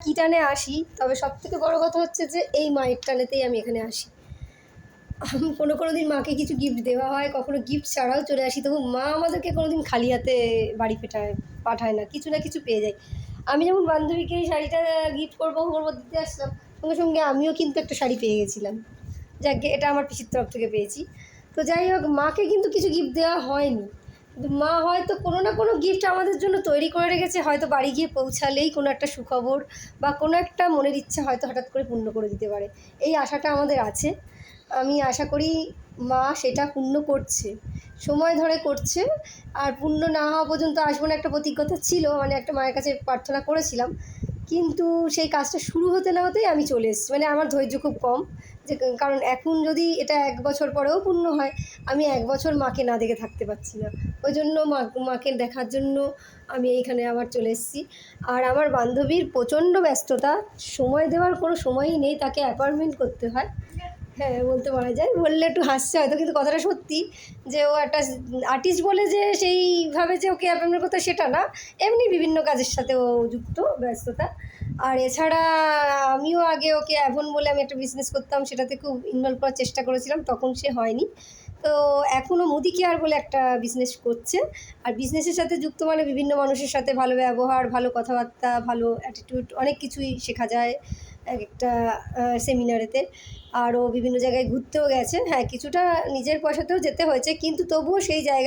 কী টানে আসি, তবে সবথেকে বড় কথা হচ্ছে যে এই মায়ের টানেতেই আমি এখানে আসি। কোনো দিন মাকে কিছু গিফট দেওয়া হয়, কখনো গিফট ছাড়াও চলে আসি, তবু মা আমাদেরকে কোনোদিন খালি হাতে বাড়ি পাঠায় না, কিছু না কিছু পেয়ে যাই। আমি যেমন বান্ধবীকে এই শাড়িটা গিফট করবো দিতে আসলাম, সঙ্গে সঙ্গে আমিও কিন্তু একটা শাড়ি পেয়ে গেছিলাম। যাক, এটা আমার পিসির তরফ থেকে পেয়েছি। তো যাই হোক, মাকে কিন্তু কিছু গিফট দেওয়া হয়নি, কিন্তু মা হয়তো কোনো না কোনো গিফট আমাদের জন্য তৈরি করে রেখেছে, হয়তো বাড়ি গিয়ে পৌঁছালেই কোনো একটা সুখবর বা কোনো একটা মনের ইচ্ছা হয়তো হঠাৎ করে পূর্ণ করে দিতে পারে। এই আশাটা আমাদের আছে। আমি আশা করি মা সেটা পূর্ণ করছে, সময় ধরে করছে। আর পূর্ণ না হওয়া পর্যন্ত আসবো না একটা প্রতিজ্ঞতা ছিল, মানে একটা মায়ের কাছে প্রার্থনা করেছিলাম, কিন্তু সেই কাজটা শুরু হতে না হতেই আমি চলে এসেছি। মানে আমার ধৈর্য খুব কম, যে কারণ এখন যদি এটা 1 বছর পরেও পূর্ণ হয়, আমি 1 বছর মাকে না দেখে থাকতে পারছি না। ওই জন্য মাকে দেখার জন্য আমি এইখানে আবার চলে এসেছি। আর আমার বান্ধবীর প্রচণ্ড ব্যস্ততা, সময় দেওয়ার কোনো সময়ই নেই, তাকে অ্যাপয়েন্টমেন্ট করতে হয়। হ্যাঁ, বলতে পারা যায়। বললে একটু হাসছে হয়তো, কিন্তু কথাটা সত্যি, যে ও একটা আর্টিস্ট বলে যে সেইভাবে যে ওকে অ্যাপয়েন্টমেন্ট করতে হয় সেটা না, এমনি বিভিন্ন কাজের সাথে ও যুক্ত, ব্যস্ততা। আর এছাড়া আমিও আগে ওকে অ্যাভন বলে আমি একটা বিজনেস করতাম, সেটাতে খুব ইনভলভ করার চেষ্টা করেছিলাম, তখন সে হয়নি। তো এখনও মুদি কেয়ার বলে একটা বিজনেস করছে। আর বিজনেসের সাথে যুক্ত মানে বিভিন্ন মানুষের সাথে ভালো ব্যবহার, ভালো কথাবার্তা, ভালো অ্যাটিটিউড, অনেক কিছুই শেখা যায় এক একটা সেমিনারেতে। আরও বিভিন্ন জায়গায় ঘুরতেও গেছে। হ্যাঁ, কিছুটা নিজের পয়সাতেও যেতে হয়েছে, কিন্তু তবুও সেই জায়গা